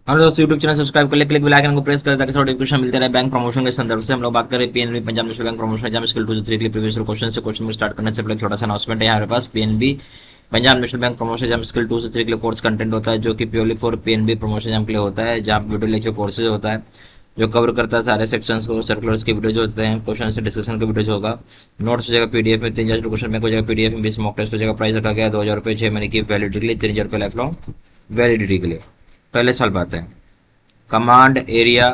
हमारे दोस्तों YouTube channel subscribe कर ले, क्लिक बेल आइकन को प्रेस कर ताकि नोटिफिकेशन मिलते रहे बैंक प्रमोशन के संदर्भ से। हम लोग बात करें PNB Punjab national bank promotion exam skill 2 से 3 के लिए प्रीवियस क्वेश्चन से क्वेश्चन में स्टार्ट करने से पहले छोटा सा अनाउंसमेंट है। हमारे पास PNB Punjab national bank promotion exam skill 2 से 3 के लिए कोर्स कंटेंट होता है जो कि purely for PNB promotion exam के लिए होता है, जहाँ वीडियो लेक्चर कोर्सेज होता है जो कवर करता है सारे सेक्शंस को। सर्कुलर्स के वीडियोज होते हैं, क्वेश्चन से डिस्कशन के वीडियोज होगा, नोट्स हो जाएगा पीडीएफ में, 3000 क्वेश्चन बैंक हो जाएगा पीडीएफ में, 20 मॉक टेस्ट हो जाएगा। प्राइस रखा गया 2000 रुपये 6 महीने की वैलिडिटी के लिए, 3000 रुपये लाइफ लॉन्ग वैलिडिटी के लिए। पहले सवाल बात है, command area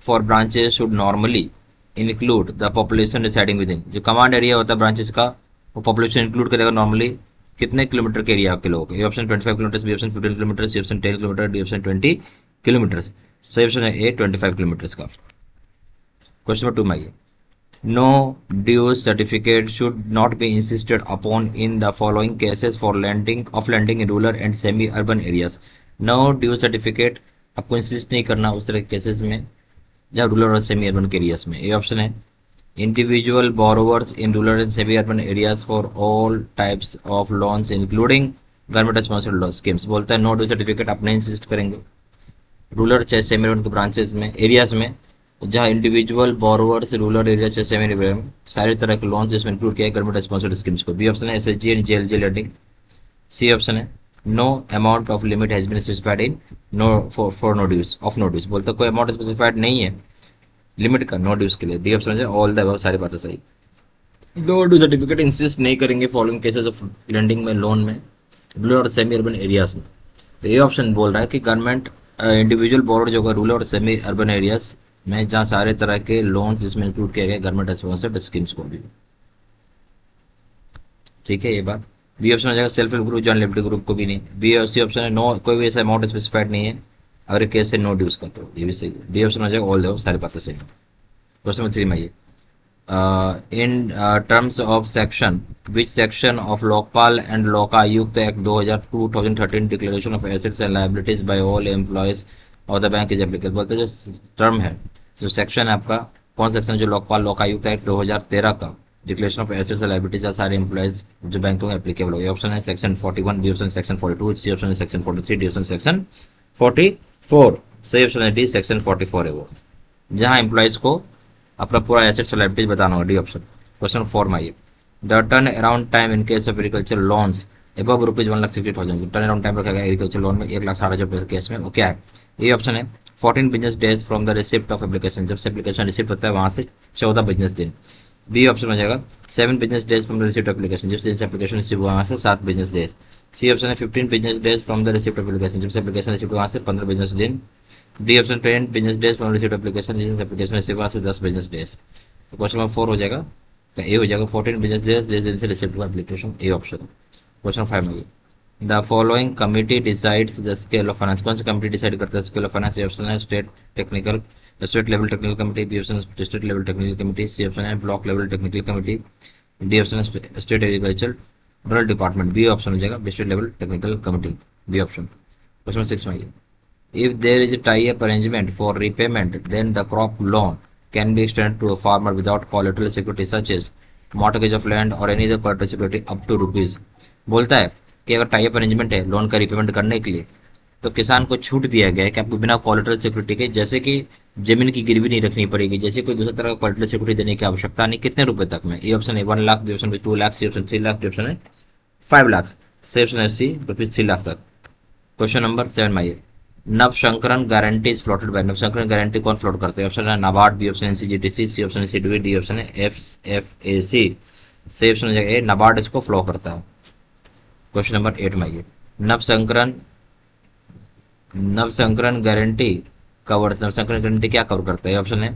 for branches should normally include the population residing within. जो कमांड एरिया होता है ब्रांचेस का, वो पॉपुलेशन इंक्लूड करेगा नॉर्मली कितने किलोमीटर के एरिया के लोग। A option 25 kilometre, B option 15 kilometre, C option 10 kilometre, D option 20 kilometre. सही ऑप्शन है ए 25 किलोमीटर का। क्वेश्चन नंबर 2 में आइए, no dues certificate should not be insisted upon in the following cases for lending in rural and semi urban areas. No dues certificate आपको insist नहीं करना उस तरह के केसेस में जहाँ रूरल और सेमी अर्बन के एरियाज में। ए ऑप्शन है individual borrowers in rural and semi urban areas for all types of loans including government sponsored loan schemes. बोलता है नो ड्यू सर्टिफिकेट आप नहीं इंसिस्ट करेंगे रूरल चाहे सेमी अर्बन के ब्रांचेज में एरियाज में जहाँ इंडिविजुअल बोरोवर्स रूरल एरिया से सेमी अर्बन सारे तरह के लोन जिसमें इंक्लूड किया है गवर्नमेंट स्पॉन्सर्ड स्कीम्स को। बी ऑप्शन है SHG and JLG lending. C option है no amount of limit has been specified in no for no dues of no dues. बोलता कोई अमाउंट स्पेसिफाइड नहीं है लिमिट का नो ड्यूज के लिए। डी ऑप्शन है ऑल द अबव, सारी बातें सही। नो ड्यू सर्टिफिकेट इंसिस्ट नहीं करेंगे फॉलोइंग केसेस ऑफ लेंडिंग में लोन में रूरल और सेमी अर्बन एरियाज में। तो ये ऑप्शन बोल रहा है कि गवर्नमेंट इंडिविजुअल बोरोड जो होगा रूरल और सेमी अर्बन एरियाज में जहाँ सारे तरह के लोन जिसमें इंक्लूड किए गए गवर्नमेंट स्पॉन्सर्ड स्कीम्स को भी। ठीक है ये बात। बी ऑप्शन हो जाएगा self help group joint limited group को भी नहीं। बी और सी ऑप्शन है नो कोई भी ऐसा अमाउंट स्पेसिफाइड नहीं है अगर केस से नो ड्यूज का, तो ये भी सही है। डी ऑप्शन हो जाएगा ऑल दो, सारी बातें सही। क्वेश्चन नंबर 3 में आइए, in terms of section which section of Lokpal and Lokayukta act 2013 declaration of assets and liabilities by all employees of the bank is applicable. बोलते हैं जो टर्म है जो सेक्शन है आपका कौन सेक्शन, जो लोकपाल लोकायुक्त एक्ट 2013 का declaration of assets and liabilities सारे एम्प्लॉयज जो बैंकों में एप्लीकेबल हो। ऑप्शन है section 41, B option section 42, C option है सेक्शन 43, डी ऑप्शन सेक्शन 44। सही ऑप्शन है डी सेक्शन 44 है वो, जहां एम्प्लॉयज को अपना पूरा एसेट्स और लायबिलिटीज बताना होगा। D option. क्वेश्चन 4 में आइए, the turn around time in case of agriculture loans above rupees 1,60,000। Turn around time रखा गया एग्रीकल्चर लोन में 1,60,000 केस में, वो क्या है। ये ऑप्शन है 14 business days from the receipt of application, जब से एप्लीकेशन रिसिप्ट होता है वहां से 14 बिजनेस दिन। बी ऑप्शन हो जाएगा 7 business days from the receipt application, जब से एप्लीकेशन रिसिप्ट वहां से 7 बिजनेस डेज। सी ऑप्शन है 15 business days from the receipt application, जब से एप्लीकेशन रिसिप्ट वहां से 15 बिजनेस दिन। D option 10 business days from receipt application, जिस एप्लीकेशन रिसिप्ट वहां से 10 बिजनेस डेज। तो क्वेश्चन नंबर 4 हो जाएगा, तो ए हो जाएगा 14 बिजनेस डेज जिस से रिसिप्ट हुआ एप्लीकेशन, ए ऑप्शन। क्वेश्चन 5 में the following committee decides the scale of finance. कौन सी कमिटी डिसाइड करता है स्केल ऑफ फाइनेंस। ऑप्शन है state level technical committee, B option district level technical committee, C option है block level technical committee, D option है state agriculture rural department, B option हो जाएगा district level technical committee, B option. Question 6 में if there is a tie-up arrangement for repayment then the crop loan can be extended to a farmer without collateral security such as mortgage of land or any other collateral security up to rupees। बोलता है कि अगर tie up arrangement है loan का repayment करने के लिए तो किसान को छूट दिया गया है कि आपको बिना कोलेटरल सिक्योरिटी के, जैसे कि जमीन की गिरवी नहीं रखनी पड़ेगी, जैसे कोई दूसरा तरह का कोलेटरल सिक्योरिटी देने की आवश्यकता नहीं। कितने रुपए तक में। ए ऑप्शन है 1 lakh, B option 2 lakh, C option 3 lakh, D option है 5 लाख, सी ऑप्शन है सी रुपीज 3 लाख तक। क्वेश्चन नंबर 7 में आइए, नवशंकरन गारंटी इज फ्लोटेड बाय। नवशंकरन गारंटी कौन फ्लोट करते हैं। ऑप्शन है NABARD, B option NCGTC, C option है सीडीबी, डी ऑप्शन है एफएफएसी। सी ऑप्शन है ए नाबार्ड इसको फ्लो करता है। क्वेश्चन नंबर 8 में आइए, नवशंकरन गारंटी कवर्स। नवशंकरन गारंटी क्या कवर करता है। ऑप्शन है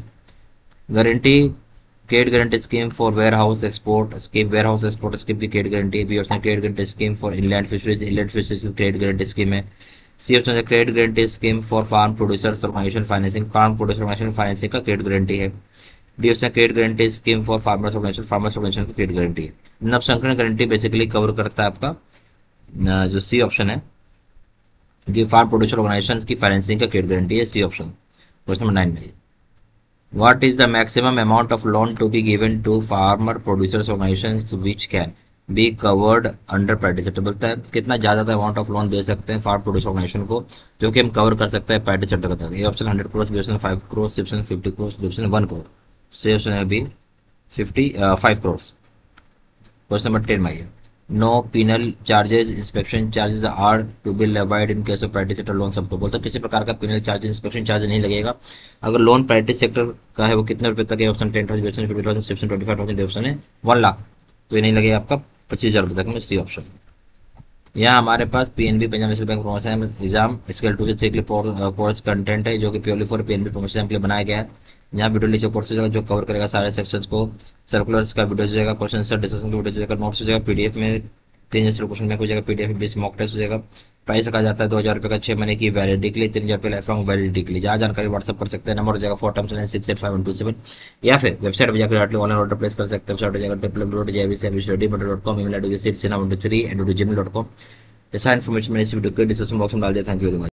guarantee credit guarantee scheme for warehouse export scheme, warehouse export scheme की credit guarantee. B option credit guarantee scheme for inland fisheries, inland fisheries की क्रेडिट गारंटी स्कीम है। C option है credit guarantee scheme for farm producers organisation financing, farm producer organisation financing का credit guarantee है। D option credit guarantee scheme for farmers organisation, farmers organisation की credit guarantee है। नवशंकरन guarantee basically cover करता है आपका जो सी ऑप्शन है जो फार्म प्रोड्यूसर ऑर्गेनाइजेशन की फाइनेंसिंग का क्रेडिट गारंटी है, सी ऑप्शन। क्वेश्चन नंबर 9 में, what is the maximum amount of loan to be given to farmer producers organisations which can. Be covered under private बोलता है कितना ज़्यादा अमाउंट ऑफ लोन दे सकते हैं फार्म प्रोड्यूस ऑर्गेनाइजेशन को जो कि हम कवर कर सकते हैं प्राइवेट सेक्टर के तहत। A option 100 crore, B option 5 crore, C option 50 crore, D option 1 crore, C option है बी 5 करोड़। क्वेश्चन नंबर 10 माइए, no penal charges inspection charges are to be levied in case of private sector loan. सबको बोलता है किसी प्रकार का पिनल चार्ज इंस्पेक्शन चार्ज नहीं लगेगा अगर लोन प्राइवेट सेक्टर का है। वो कितने रुपए तक है? ऑप्शन 10,000, ऑप्शन 50,000, ऑप्शन 25,000, ऑप्शन है 1 लाख। तो ये नहीं लगेगा आपका 25,000 रुपये तक में, सी ऑप्शन। यहाँ हमारे पास PNB Punjab national bank promotion exam scale 2 से 3 के लिए कोर्स कंटेंट है जो कि प्योरली फॉर पीएनबी प्रमोशन के लिए बनाया गया है। यहाँ वीडियो नीचे कोर्स हो जाएगा जो कवर करेगा सारे सेक्शंस को। सर्कुलर्स का वीडियो हो जाएगा, क्वेश्चन सर डिस्कशन का वीडियो हो जाएगा, नोट्स हो जाएगा, पीडीएफ में 3 क्वेश्चन बैंक हो जाएगा, पीडीएफ बेस मॉक टेस्ट हो जाएगा। प्राइस रखा जाता है 2,000 रुपये का 6 महीने की वैलिडिटी के लिए, 3,000 रुपये लाइफ लॉन्ग वैलिडिटी के लिए। जहाँ जानकारी व्हाट्सअप कर सकते हैं, नंबर हो जाएगा 499685127, या फिर वेबसाइट पर जाकर डायरेक्टली ऑनलाइन ऑर्डर प्लेस कर सकते हैं। वेबसाइट हो जाएगा www.jvcmstudy.com, email ID 3 gmail.com। जैसा इन्फॉर्मेशन मैंने इस वीडियो के डिस्क्रिप्शन बॉक्स में डाल दिया। Thank you very much.